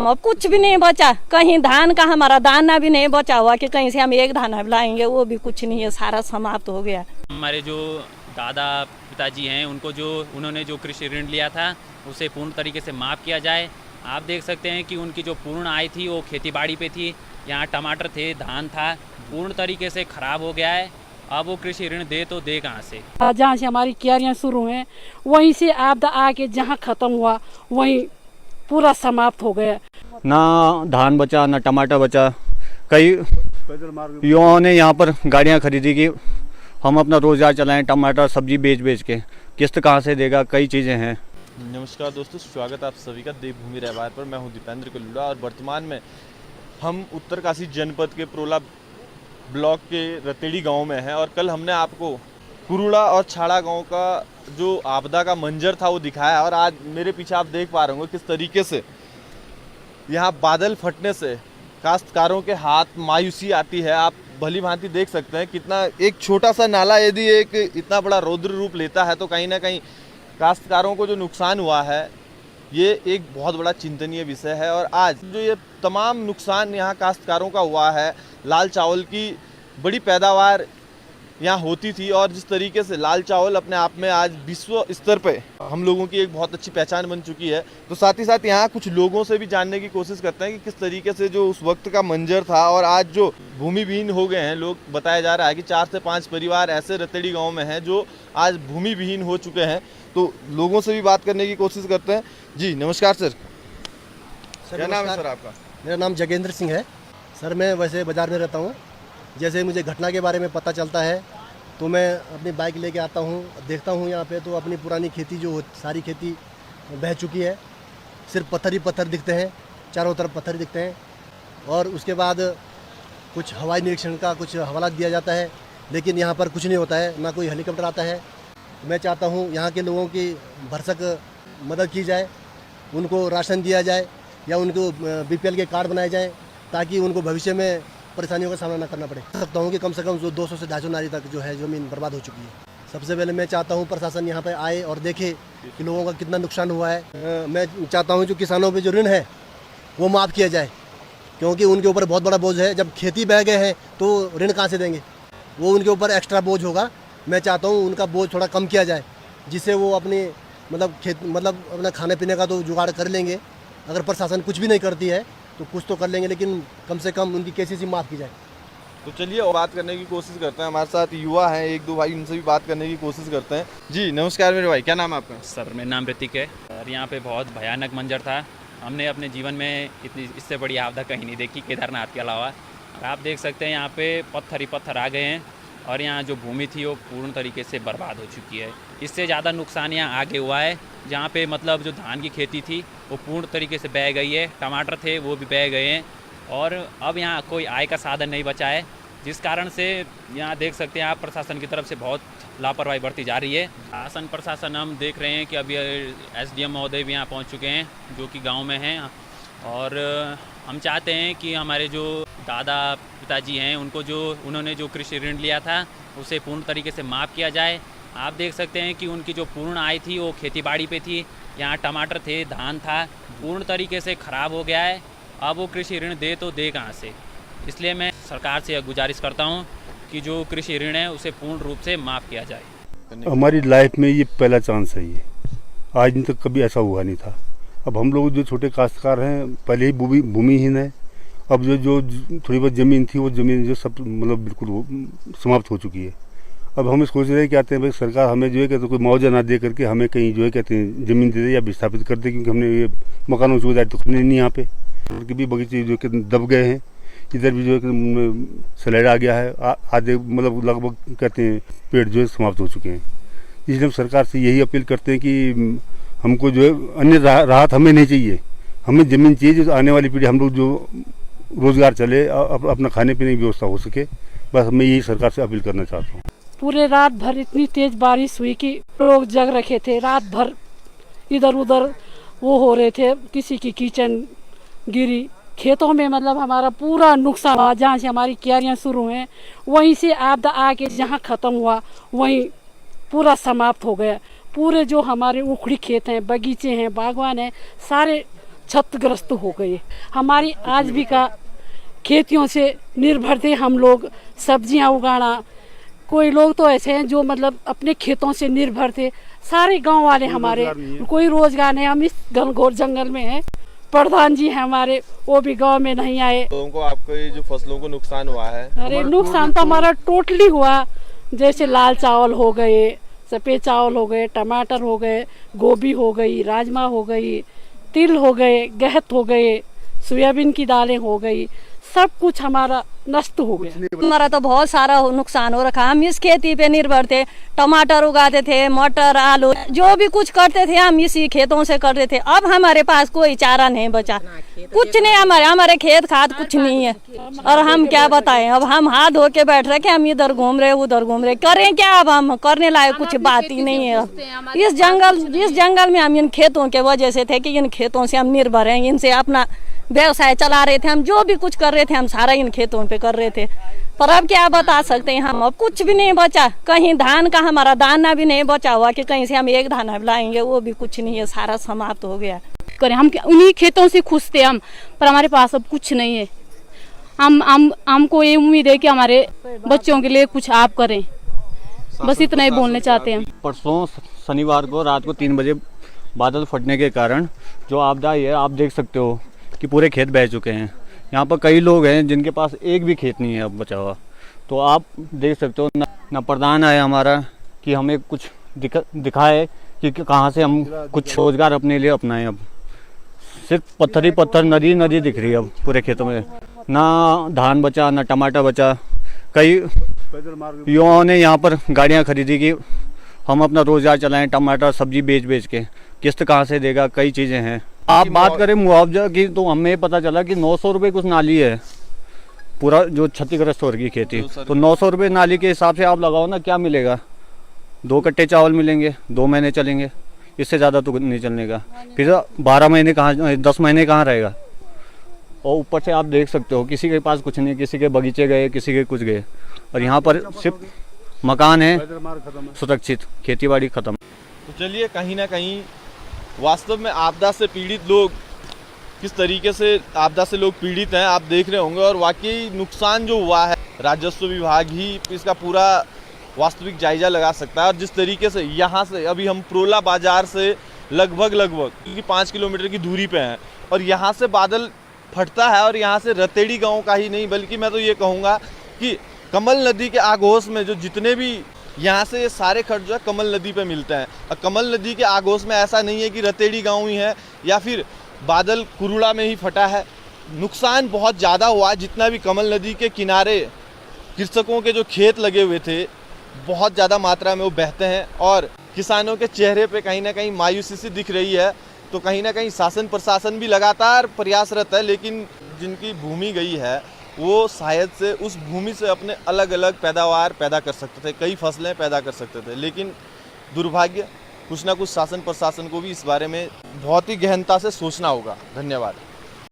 अब कुछ भी नहीं बचा, कहीं धान का हमारा दाना भी नहीं बचा हुआ कि कहीं से हम एक दाना लाएंगे, वो भी कुछ नहीं है, सारा समाप्त हो गया। हमारे जो दादा पिताजी हैं उन्होंने जो कृषि ऋण लिया था उसे पूर्ण तरीके से माफ़ किया जाए। आप देख सकते हैं कि उनकी जो पूर्ण आय थी वो खेतीबाड़ी पे थी। यहाँ टमाटर थे, धान था, पूर्ण तरीके से ख़राब हो गया है। अब वो कृषि ऋण दे तो दे कहाँ से? जहाँ से हमारी क्यारियाँ शुरू हैं वहीं से आपदा आके जहाँ ख़त्म हुआ वहीं पूरा समाप्त हो गया। ना धान बचा, ना टमाटर बचा। कई युवाओं ने यहाँ पर गाड़ियाँ खरीदी कि हम अपना रोजगार चलाएं, टमाटर सब्जी बेच के। किस्त कहाँ से देगा, कई चीज़ें हैं। नमस्कार दोस्तों, स्वागत है आप सभी का देवभूमि रहवार पर। मैं हूं दीपेंद्र कलूड़ा और वर्तमान में हम उत्तरकाशी जनपद के प्रोला ब्लॉक के रतेड़ी गांव में हैं। और कल हमने आपको कुरुड़ा और छाड़ा गांव का जो आपदा का मंजर था वो दिखाया। और आज मेरे पीछे आप देख पा रहे होंगे किस तरीके से यहाँ बादल फटने से काश्तकारों के हाथ मायूसी आती है। आप भली भांति देख सकते हैं कितना एक छोटा सा नाला यदि एक इतना बड़ा रौद्र रूप लेता है तो कहीं ना कहीं काश्तकारों को जो नुकसान हुआ है ये एक बहुत बड़ा चिंतनीय विषय है। और आज जो ये तमाम नुकसान यहाँ काश्तकारों का हुआ है, लाल चावल की बड़ी पैदावार यहाँ होती थी और जिस तरीके से लाल चावल अपने आप में आज विश्व स्तर पे हम लोगों की एक बहुत अच्छी पहचान बन चुकी है, तो साथ ही साथ यहाँ कुछ लोगों से भी जानने की कोशिश करते हैं कि किस तरीके से जो उस वक्त का मंजर था और आज जो भूमिविहीन हो गए हैं लोग। बताया जा रहा है कि 4 से 5 परिवार ऐसे रतेड़ी गाँव में हैं जो आज भूमिविहीन हो चुके हैं। तो लोगों से भी बात करने की कोशिश करते हैं। जी नमस्कार सर, क्या नाम है सर आपका? मेरा नाम जगेंद्र सिंह है सर। मैं वैसे बाज़ार में रहता हूँ। जैसे मुझे घटना के बारे में पता चलता है तो मैं अपनी बाइक लेके आता हूँ, देखता हूँ यहाँ पे तो अपनी पुरानी खेती जो सारी खेती बह चुकी है। सिर्फ पत्थर ही पत्थर दिखते हैं, चारों तरफ पत्थर दिखते हैं। और उसके बाद कुछ हवाई निरीक्षण का कुछ हवाला दिया जाता है लेकिन यहाँ पर कुछ नहीं होता है, ना कोई हेलीकॉप्टर आता है। मैं चाहता हूँ यहाँ के लोगों की भरसक मदद की जाए, उनको राशन दिया जाए या उनको बीपीएल के कार्ड बनाए जाएँ ताकि उनको भविष्य में परेशानियों का सामना न करना पड़े। सकता हूँ कि कम से कम जो 200 से 250 नारी तक जो है ज़मीन बर्बाद हो चुकी है। सबसे पहले मैं चाहता हूँ प्रशासन यहाँ पे आए और देखे कि लोगों का कितना नुकसान हुआ है। मैं चाहता हूँ जो किसानों पे जो ऋण है वो माफ़ किया जाए क्योंकि उनके ऊपर बहुत बड़ा बोझ है। जब खेती बह गए हैं तो ऋण कहाँ से देंगे, वो उनके ऊपर एक्स्ट्रा बोझ होगा। मैं चाहता हूँ उनका बोझ थोड़ा कम किया जाए जिससे वो अपनी अपना खाने पीने का तो जुगाड़ कर लेंगे। अगर प्रशासन कुछ भी नहीं करती है तो कुछ तो कर लेंगे लेकिन कम से कम उनकी केसीसी माफ़ की जाए। तो चलिए और बात करने की कोशिश करते हैं। हमारे साथ युवा हैं एक दो भाई, उनसे भी बात करने की कोशिश करते हैं। जी नमस्कार मेरे भाई, क्या नाम है आपका? सर मेरा नाम ऋतिक है और यहाँ पे बहुत भयानक मंजर था। हमने अपने जीवन में इतनी इससे बड़ी आपदा कहीं नहीं देखी केदारनाथ के अलावा। और आप देख सकते हैं यहाँ पे पत्थर ही पत्थर आ गए हैं और यहाँ जो भूमि थी वो पूर्ण तरीके से बर्बाद हो चुकी है। इससे ज़्यादा नुकसान यहाँ आगे हुआ है जहाँ पे मतलब जो धान की खेती थी वो पूर्ण तरीके से बह गई है, टमाटर थे वो भी बह गए हैं और अब यहाँ कोई आय का साधन नहीं बचा है, जिस कारण से यहाँ देख सकते हैं आप प्रशासन की तरफ से बहुत लापरवाही बरती जा रही है। शासन प्रशासन हम देख रहे हैं कि अभी एसडीएम महोदय भी यहाँ पहुँच चुके हैं जो कि गाँव में हैं और हम चाहते हैं कि हमारे जो दादा पिताजी हैं उन्होंने जो कृषि ऋण लिया था उसे पूर्ण तरीके से माफ़ किया जाए। आप देख सकते हैं कि उनकी जो पूर्ण आय थी वो खेतीबाड़ी पे थी। यहाँ टमाटर थे, धान था, पूर्ण तरीके से ख़राब हो गया है। अब वो कृषि ऋण दे तो दे कहाँ से? इसलिए मैं सरकार से गुजारिश करता हूँ कि जो कृषि ऋण है उसे पूर्ण रूप से माफ़ किया जाए। हमारी लाइफ में ये पहला चांस है, ये आज तक कभी ऐसा हुआ नहीं था। अब हम लोग जो छोटे काश्तकार हैं पहले ही भूमिहीन है। अब जो थोड़ी बहुत ज़मीन थी वो ज़मीन जो सब मतलब बिल्कुल समाप्त हो चुकी है। अब हम सोच रहे हैं कि आते हैं भाई सरकार हमें जो है कहते कोई मुआवजा ना दे करके हमें कहीं जो है कहते हैं ज़मीन दे दे या विस्थापित कर दे, क्योंकि हमने ये मकानों की सुविधा तो नहीं यहाँ पे के भी बगीचे जो कि दब गए हैं। इधर भी जो है स्लाइड आ गया है, आधे मतलब लगभग कहते हैं पेड़ जो है समाप्त हो चुके हैं। इसलिए हम सरकार से यही अपील करते हैं कि हमको जो है अन्य राहत हमें नहीं चाहिए, हमें ज़मीन चाहिए जो आने वाली पीढ़ी हम लोग जो रोज़गार चले, अपना खाने पीने की व्यवस्था हो सके। बस मैं यही सरकार से अपील करना चाहता हूँ। पूरे रात भर इतनी तेज बारिश हुई कि लोग जग रखे थे। रात भर इधर उधर वो हो रहे थे, किसी की किचन गिरी खेतों में, मतलब हमारा पूरा नुकसान हुआ। जहाँ से हमारी क्यारियाँ शुरू हैं वहीं से आपदा आके जहाँ ख़त्म हुआ वहीं पूरा समाप्त हो गया। पूरे जो हमारे उखड़ी खेत हैं, बगीचे हैं, बागवान हैं, सारे क्षतिग्रस्त हो गए। हमारी आजीविका खेतियों से निर्भर थे हम लोग, सब्जियां उगाना। कोई लोग तो ऐसे हैं जो मतलब अपने खेतों से निर्भर थे। सारे गांव वाले हमारे कोई रोजगार नहीं। हम इस घनघोर जंगल में हैं। प्रधान जी हैं हमारे, वो भी गांव में नहीं आए। लोगों को आपको ये जो फसलों को नुकसान हुआ है, अरे नुकसान तो हमारा टोटली हुआ। जैसे लाल चावल हो गए, सफ़ेद चावल हो गए, टमाटर हो गए, गोभी हो गई, राजमा हो गई, तिल हो गए, गेहूं हो गए, सोयाबीन की दालें हो गई, सब कुछ हमारा नष्ट हो गया। हमारा तो बहुत सारा नुकसान हो रखा। हम इस खेती पे निर्भर थे। टमाटर उगाते थे, मटर, आलू, जो भी कुछ करते थे हम इसी खेतों से करते थे। अब हमारे पास कोई चारा नहीं बचा, कुछ नहीं। हमारे खेत खाद कुछ नहीं है। और हम क्या बताएं, अब हम हाथ धो के बैठ रहे कि हम इधर घूम रहे उधर घूम रहे, करें क्या? अब हम करने लायक कुछ बात ही नहीं है। इस जंगल में हम इन खेतों के वजह से थे कि इन खेतों से हम निर्भर हैं। इनसे अपना व्यवसाय चला रहे थे। हम जो भी कुछ कर रहे थे हम सारा इन खेतों पे कर रहे थे। पर अब क्या बता सकते हैं हम, अब कुछ भी नहीं बचा। कहीं धान का हमारा दाना भी नहीं बचा हुआ कि कहीं से हम एक दाना लाएंगे, वो भी कुछ नहीं है। सारा समाप्त हो गया। करें हम उन्हीं खेतों से खुश थे हम, पर हमारे पास अब कुछ नहीं है। हमको ये उम्मीद है कि हमारे बच्चों के लिए कुछ आप करें। बस इतना ही बोलना चाहते हैं। परसों शनिवार को रात को 3 बजे बादल फटने के कारण जो आपदा आई है, आप देख सकते हो कि पूरे खेत बह चुके हैं। यहाँ पर कई लोग हैं जिनके पास एक भी खेत नहीं है अब बचा हुआ। तो आप देख सकते हो ना प्रधान आए हमारा कि हमें कुछ दिखाए कि कहाँ से हम कुछ रोजगार अपने लिए अपनाएं। अब सिर्फ पत्थर ही पत्थर, नदी नदी दिख रही है अब पूरे खेतों में। ना धान बचा, ना टमाटर बचा। कई युवाओं ने यहाँ पर गाड़ियाँ खरीदी कि हम अपना रोजगार चलाएं, टमाटर सब्जी बेच के। किस्त कहाँ से देगा, कई चीज़ें हैं। आप बात करें मुआवजा की तो हमें पता चला कि 900 रुपये कुछ नाली है, पूरा जो क्षतिग्रस्त हो रही खेती। तो 900 रुपये नाली के हिसाब से आप लगाओ ना, क्या मिलेगा? 2 कट्टे चावल मिलेंगे, 2 महीने चलेंगे, इससे ज़्यादा तो नहीं चलने का। फिर 12 महीने कहाँ, 10 महीने कहाँ रहेगा? और ऊपर से आप देख सकते हो किसी के पास कुछ नहीं, किसी के बगीचे गए, किसी के कुछ गए। और यहाँ पर सिर्फ मकान है सुरक्षित, खेतीबाड़ी खत्म। तो चलिए, कहीं ना कहीं वास्तव में आपदा से पीड़ित लोग किस तरीके से आपदा से लोग पीड़ित हैं आप देख रहे होंगे। और वाकई नुकसान जो हुआ है, राजस्व विभाग ही इसका पूरा वास्तविक जायजा लगा सकता है। और जिस तरीके से यहाँ से अभी हम प्रोला बाजार से लगभग 5 किलोमीटर की दूरी पे हैं, और यहाँ से बादल फटता है। और यहाँ से रतेड़ी गांव का ही नहीं, बल्कि मैं तो ये कहूँगा कि कमल नदी के आगोश में जो जितने भी यहाँ से ये सारे खर्च जो है कमल नदी पे मिलते हैं। और कमल नदी के आगोश में ऐसा नहीं है कि रतेड़ी गांव ही है या फिर बादल कुरुड़ा में ही फटा है। नुकसान बहुत ज़्यादा हुआ है। जितना भी कमल नदी के किनारे कृषकों के जो खेत लगे हुए थे, बहुत ज़्यादा मात्रा में वो बहते हैं। और किसानों के चेहरे पे कहीं ना कहीं मायूसी सी दिख रही है। तो कहीं ना कहीं शासन प्रशासन भी लगातार प्रयासरत है, लेकिन जिनकी भूमि गई है वो शायद से उस भूमि से अपने अलग अलग पैदावार पैदा कर सकते थे, कई फसलें पैदा कर सकते थे। लेकिन दुर्भाग्य, कुछ ना कुछ शासन प्रशासन को भी इस बारे में बहुत ही गहनता से सोचना होगा। धन्यवाद।